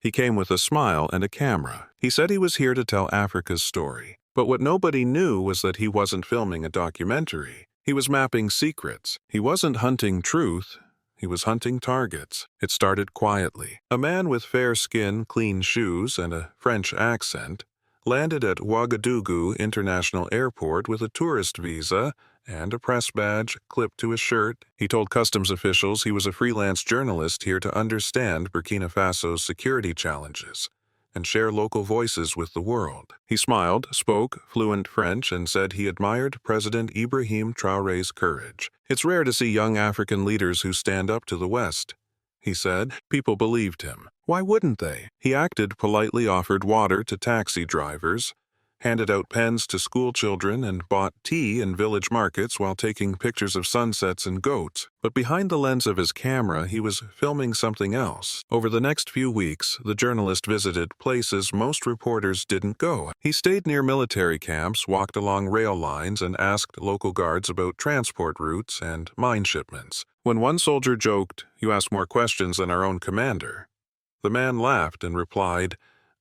He came with a smile and a camera. He said he was here to tell Africa's story. But what nobody knew was that he wasn't filming a documentary. He was mapping secrets. He wasn't hunting truth. He was hunting targets. It started quietly. A man with fair skin, clean shoes, and a French accent landed at Ouagadougou International Airport with a tourist visa and a press badge clipped to his shirt. He told customs officials he was a freelance journalist here to understand Burkina Faso's security challenges and share local voices with the world. He smiled, spoke fluent French, and said he admired President Ibrahim Traoré's courage. It's rare to see young African leaders who stand up to the West, he said. People believed him. Why wouldn't they? He acted politely, offered water to taxi drivers, handed out pens to school children, and bought tea in village markets while taking pictures of sunsets and goats. But behind the lens of his camera, he was filming something else. Over the next few weeks, the journalist visited places most reporters didn't go. He stayed near military camps, walked along rail lines, and asked local guards about transport routes and mine shipments. When one soldier joked, "You ask more questions than our own commander," the man laughed and replied,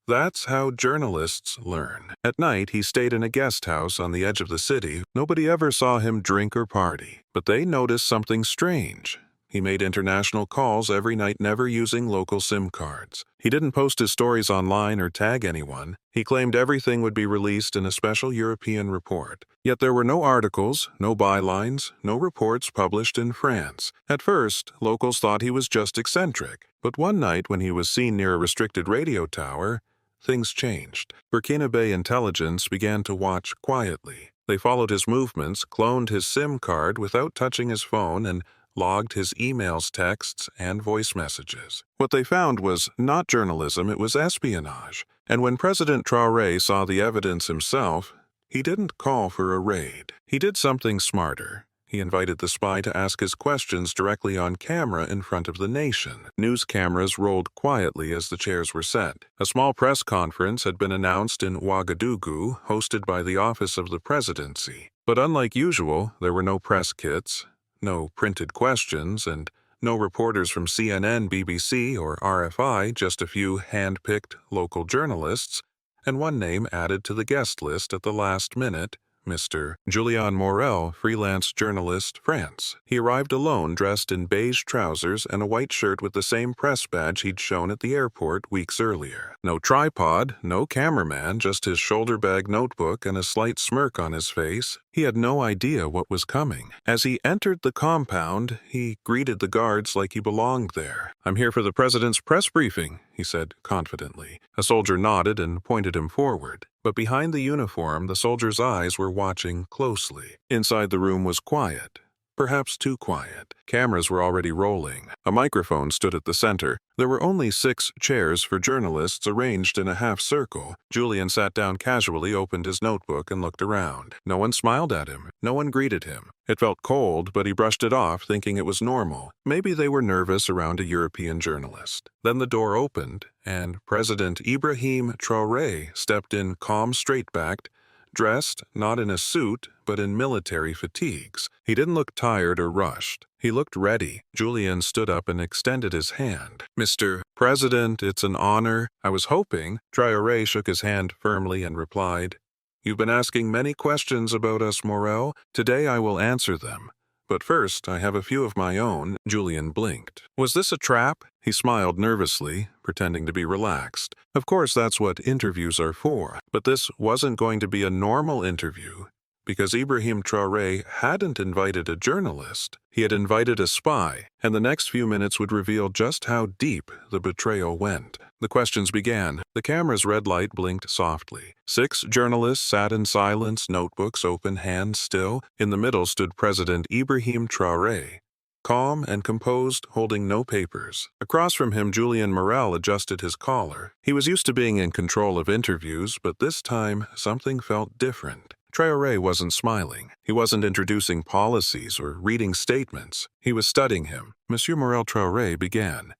"That's how journalists learn." At night, he stayed in a guest house on the edge of the city. Nobody ever saw him drink or party, but they noticed something strange. He made international calls every night, never using local SIM cards. He didn't post his stories online or tag anyone. He claimed everything would be released in a special European report. Yet there were no articles, no bylines, no reports published in France. At first, locals thought he was just eccentric. But one night, when he was seen near a restricted radio tower, things changed. Burkinabe intelligence began to watch quietly. They followed his movements, cloned his SIM card without touching his phone, and logged his emails, texts, and voice messages. What they found was not journalism, it was espionage. And when President Traoré saw the evidence himself, he didn't call for a raid. He did something smarter. He invited the spy to ask his questions directly on camera in front of the nation. News cameras rolled quietly as the chairs were set. A small press conference had been announced in Ouagadougou, hosted by the Office of the Presidency. But unlike usual, there were no press kits, no printed questions, and no reporters from CNN, BBC, or RFI, just a few hand-picked local journalists, and one name added to the guest list at the last minute, Mr. Julien Morel, freelance journalist, France. He arrived alone, dressed in beige trousers and a white shirt with the same press badge he'd shown at the airport weeks earlier. No tripod, no cameraman, just his shoulder bag notebook and a slight smirk on his face. He had no idea what was coming. As he entered the compound, he greeted the guards like he belonged there. "I'm here for the president's press briefing," he said confidently. A soldier nodded and pointed him forward. But behind the uniform, the soldier's eyes were watching closely. Inside the room was quiet. Perhaps too quiet. Cameras were already rolling. A microphone stood at the center. There were only 6 chairs for journalists arranged in a half circle. Julien sat down casually, opened his notebook, and looked around. No one smiled at him. No one greeted him. It felt cold, but he brushed it off, thinking it was normal. Maybe they were nervous around a European journalist. Then the door opened, and President Ibrahim Traoré stepped in, calm, straight-backed, dressed not in a suit, but in military fatigues. He didn't look tired or rushed. He looked ready. Julien stood up and extended his hand. "Mr. President, it's an honor. I was hoping." Traoré shook his hand firmly and replied, "You've been asking many questions about us, Morel. Today I will answer them. But first, I have a few of my own." Julien blinked. Was this a trap? He smiled nervously, pretending to be relaxed. Of course, that's what interviews are for. But this wasn't going to be a normal interview, because Ibrahim Traoré hadn't invited a journalist. He had invited a spy, and the next few minutes would reveal just how deep the betrayal went. The questions began. The camera's red light blinked softly. 6 journalists sat in silence, notebooks open, hands still. In the middle stood President Ibrahim Traoré, calm and composed, holding no papers. Across from him, Julien Morel adjusted his collar. He was used to being in control of interviews, but this time something felt different. Traoré wasn't smiling. He wasn't introducing policies or reading statements. He was studying him. Monsieur Morel Traoré began.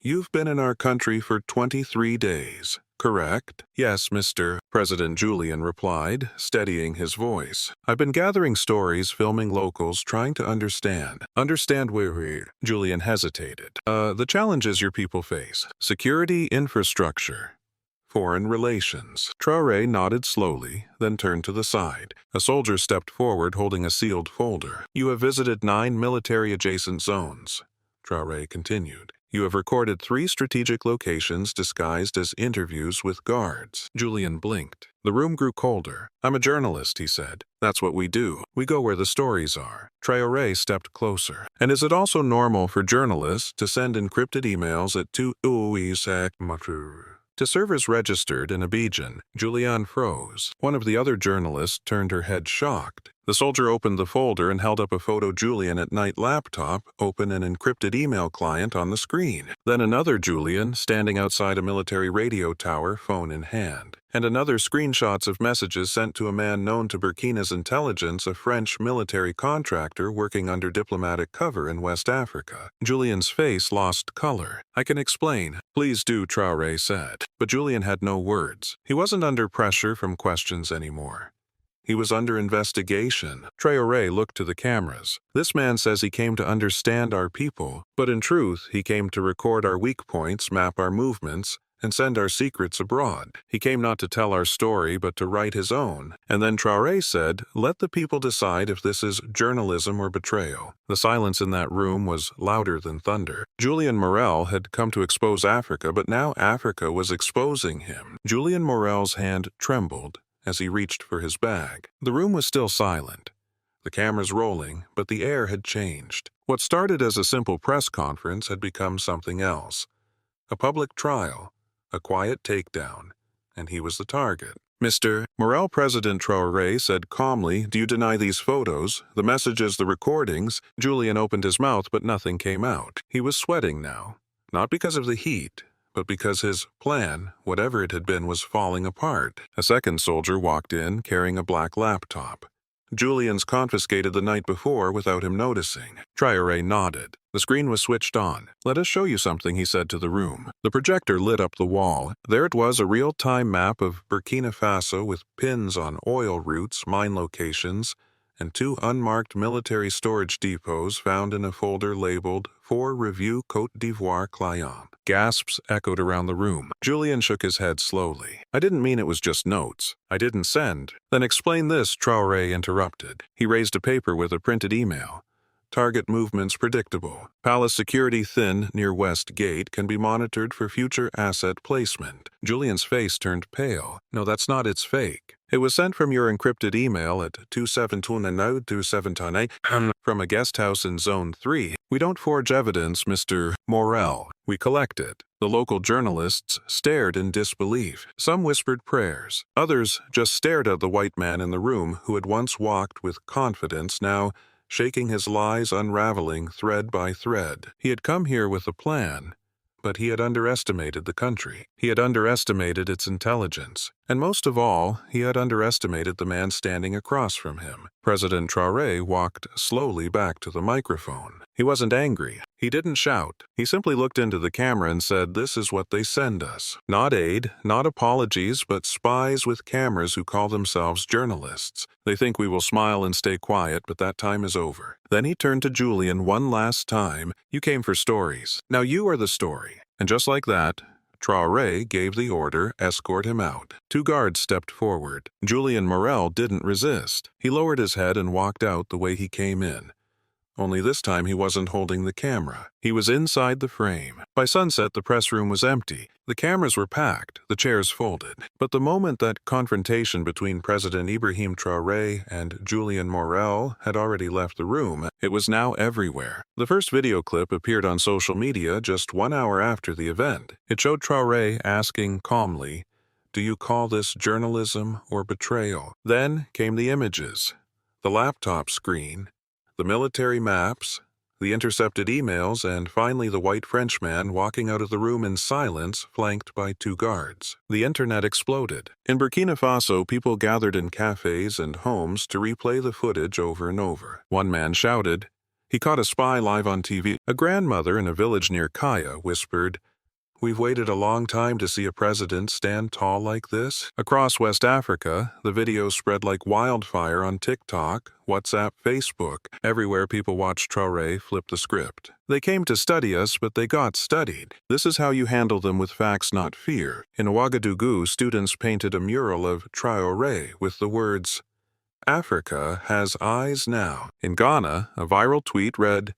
"You've been in our country for 23 days. correct? Yes, Mr. President, Julian replied, steadying his voice. I've been gathering stories, filming locals, trying to understand. Understand where Julian hesitated. The challenges your people face. Security, infrastructure. Foreign relations. Traoré nodded slowly, then turned to the side. A soldier stepped forward holding a sealed folder. You have visited 9 military-adjacent zones. Traoré continued. You have recorded 3 strategic locations disguised as interviews with guards. Julian blinked. The room grew colder. I'm a journalist, he said. That's what we do. We go where the stories are. Traoré stepped closer. And is it also normal for journalists to send encrypted emails at 2 to servers registered in Abidjan? Julian froze. One of the other journalists turned her head shocked. The soldier opened the folder and held up a photo Julian at night laptop, open an encrypted email client on the screen. Then another Julian standing outside a military radio tower, phone in hand. And another screenshots of messages sent to a man known to Burkina's intelligence, a French military contractor working under diplomatic cover in West Africa. Julian's face lost color. I can explain. Please do, Traoré said. But Julian had no words. He wasn't under pressure from questions anymore. He was under investigation. Traoré looked to the cameras. This man says he came to understand our people, but in truth, he came to record our weak points, map our movements, and send our secrets abroad. He came not to tell our story, but to write his own. And then Traoré said, let the people decide if this is journalism or betrayal. The silence in that room was louder than thunder. Julian Morel had come to expose Africa, but now Africa was exposing him. Julian Morel's hand trembled as he reached for his bag. The room was still silent. The cameras rolling, but the air had changed. What started as a simple press conference had become something else. A public trial, a quiet takedown, and he was the target. Mr. Morel, President Traoré said calmly, do you deny these photos, the messages, the recordings? Julian opened his mouth, but nothing came out. He was sweating now, not because of the heat, but because his plan, whatever it had been, was falling apart. A second soldier walked in, carrying a black laptop. Julian's confiscated the night before without him noticing. Traoré nodded. The screen was switched on. Let us show you something, he said to the room. The projector lit up the wall. There it was, a real-time map of Burkina Faso with pins on oil routes, mine locations, and 2 unmarked military storage depots found in a folder labeled For Review Côte d'Ivoire Client. Gasps echoed around the room. Julian shook his head slowly. I didn't mean it was just notes. I didn't send. Then explain this, Traoré interrupted. He raised a paper with a printed email. Target movements predictable. Palace security thin near West Gate can be monitored for future asset placement. Julian's face turned pale. No, that's not, it's fake. It was sent from your encrypted email at 2729 from a guest house in Zone 3. We don't forge evidence, Mr. Morel. We collect it. The local journalists stared in disbelief. Some whispered prayers. Others just stared at the white man in the room who had once walked with confidence, now shaking his lies, unraveling thread by thread. He had come here with a plan, but he had underestimated the country. He had underestimated its intelligence. And most of all, he had underestimated the man standing across from him. President Traoré walked slowly back to the microphone. He wasn't angry. He didn't shout. He simply looked into the camera and said, this is what they send us. Not aid, not apologies, but spies with cameras who call themselves journalists. They think we will smile and stay quiet, but that time is over. Then he turned to Julian one last time. You came for stories. Now you are the story. And just like that, Traoré gave the order, escort him out. 2 guards stepped forward. Julian Morel didn't resist. He lowered his head and walked out the way he came in. Only this time he wasn't holding the camera. He was inside the frame. By sunset, the press room was empty. The cameras were packed, the chairs folded. But the moment that confrontation between President Ibrahim Traoré and Julian Morel had already left the room, it was now everywhere. The first video clip appeared on social media just 1 hour after the event. It showed Traoré asking calmly, do you call this journalism or betrayal? Then came the images, the laptop screen, the military maps, the intercepted emails, and finally the white Frenchman walking out of the room in silence, flanked by 2 guards. The internet exploded. In Burkina Faso, people gathered in cafes and homes to replay the footage over and over. One man shouted, he caught a spy live on TV. A grandmother in a village near Kaya whispered, We've waited a long time to see a president stand tall like this. Across West Africa, the video spread like wildfire on TikTok, WhatsApp, Facebook. Everywhere people watched Traoré flip the script. They came to study us, but they got studied. This is how you handle them with facts, not fear. In Ouagadougou, students painted a mural of Traoré with the words, "Africa has eyes now." In Ghana, a viral tweet read,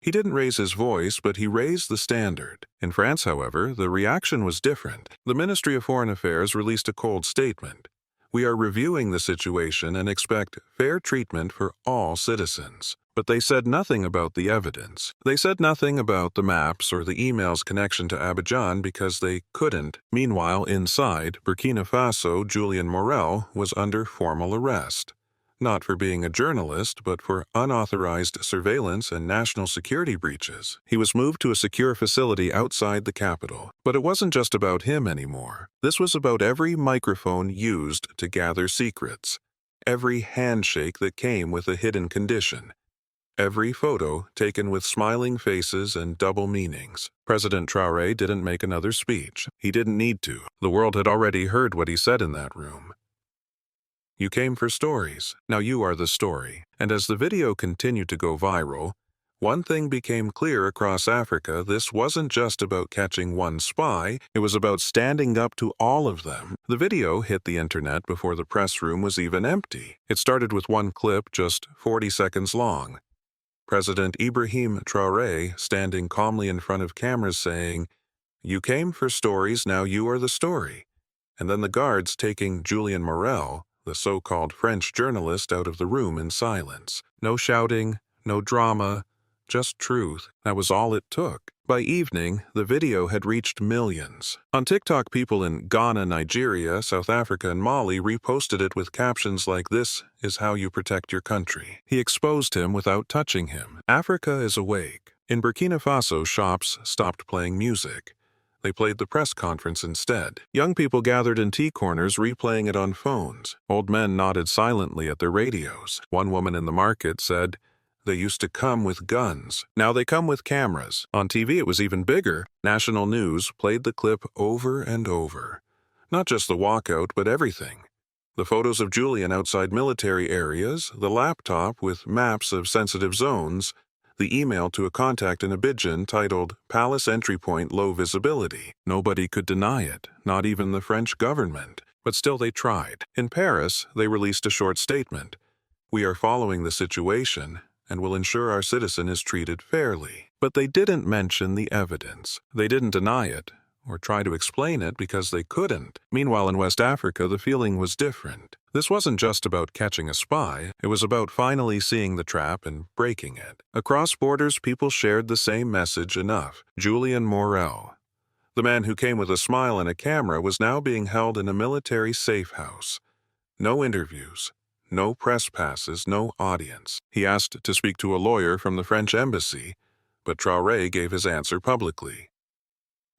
"He didn't raise his voice, but he raised the standard." In France, however, the reaction was different. The Ministry of Foreign Affairs released a cold statement. "We are reviewing the situation and expect fair treatment for all citizens." But they said nothing about the evidence. They said nothing about the maps or the emails' connection to Abidjan because they couldn't. Meanwhile, inside, Burkina Faso, Julian Morel was under formal arrest. Not for being a journalist, but for unauthorized surveillance and national security breaches. He was moved to a secure facility outside the capital. But it wasn't just about him anymore. This was about every microphone used to gather secrets, every handshake that came with a hidden condition, every photo taken with smiling faces and double meanings. President Traoré didn't make another speech. He didn't need to. The world had already heard what he said in that room. "You came for stories. Now you are the story." And as the video continued to go viral, one thing became clear across Africa: this wasn't just about catching one spy, it was about standing up to all of them. The video hit the internet before the press room was even empty. It started with one clip just 40 seconds long. President Ibrahim Traoré standing calmly in front of cameras saying, "You came for stories, now you are the story." And then the guards taking Julian Morel, the so-called French journalist, out of the room in silence. No shouting, no drama, just truth. That was all it took. By evening, the video had reached millions. On TikTok, people in Ghana, Nigeria, South Africa, and Mali reposted it with captions like, "This is how you protect your country." He exposed him without touching him. Africa is awake. In Burkina Faso, shops stopped playing music. They played the press conference instead. Young people gathered in tea corners, replaying it on phones. Old men nodded silently at their radios. One woman in the market said, "They used to come with guns. Now they come with cameras." On TV, it was even bigger. National News played the clip over and over. Not just the walkout, but everything. The photos of Julian outside military areas, the laptop with maps of sensitive zones, the email to a contact in Abidjan titled "Palace Entry Point Low Visibility." Nobody could deny it, not even the French government. But still they tried. In Paris, they released a short statement. "We are following the situation and will ensure our citizen is treated fairly." But they didn't mention the evidence. They didn't deny it or try to explain it because they couldn't. Meanwhile, in West Africa, the feeling was different. This wasn't just about catching a spy. It was about finally seeing the trap and breaking it. Across borders, people shared the same message enough. Julian Morel, the man who came with a smile and a camera, was now being held in a military safe house. No interviews, no press passes, no audience. He asked to speak to a lawyer from the French embassy, but Traoré gave his answer publicly.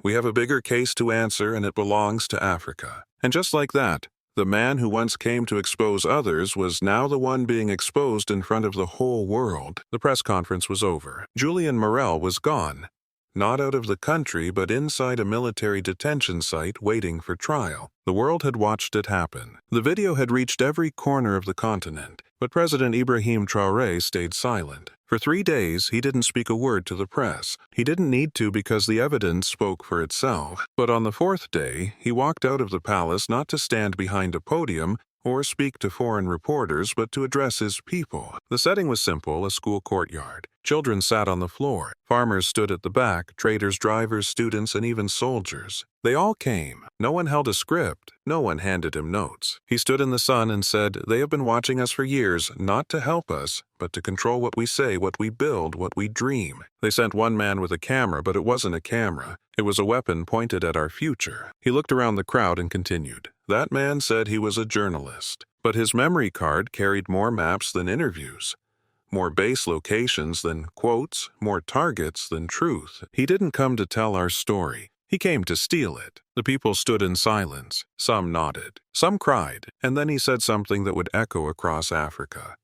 "We have a bigger case to answer, and it belongs to Africa." And just like that, the man who once came to expose others was now the one being exposed in front of the whole world. The press conference was over. Julian Morel was gone. Not out of the country, but inside a military detention site waiting for trial. The world had watched it happen. The video had reached every corner of the continent. But President Ibrahim Traoré stayed silent. For 3 days, he didn't speak a word to the press. He didn't need to because the evidence spoke for itself. But on the 4th day, he walked out of the palace not to stand behind a podium or speak to foreign reporters, but to address his people. The setting was simple, a school courtyard. Children sat on the floor. Farmers stood at the back, traders, drivers, students, and even soldiers. They all came. No one held a script. No one handed him notes. He stood in the sun and said, "They have been watching us for years, not to help us, but to control what we say, what we build, what we dream." They sent one man with a camera, but it wasn't a camera. It was a weapon pointed at our future. He looked around the crowd and continued. That man said he was a journalist, but his memory card carried more maps than interviews, more base locations than quotes, more targets than truth. He didn't come to tell our story. He came to steal it. The people stood in silence. Some nodded. Some cried. And then he said something that would echo across Africa.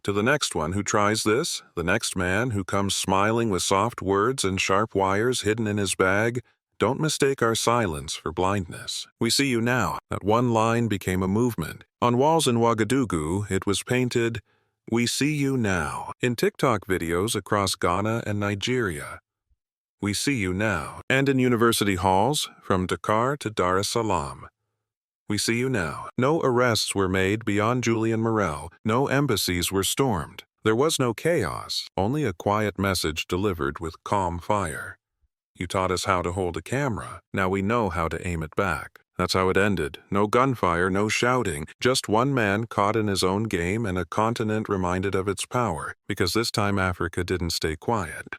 To the next one who tries this, the next man who comes smiling with soft words and sharp wires hidden in his bag, Don't mistake our silence for blindness. We see you now. That one line became a movement. On walls in Ouagadougou, it was painted, "We see you now." In TikTok videos across Ghana and Nigeria, "We see you now." And in university halls, from Dakar to Dar es Salaam, "We see you now." No arrests were made beyond Julian Morel. No embassies were stormed. There was no chaos, only a quiet message delivered with calm fire. "You taught us how to hold a camera. Now we know how to aim it back." That's how it ended. No gunfire, no shouting, just one man caught in his own game and a continent reminded of its power, because this time Africa didn't stay quiet.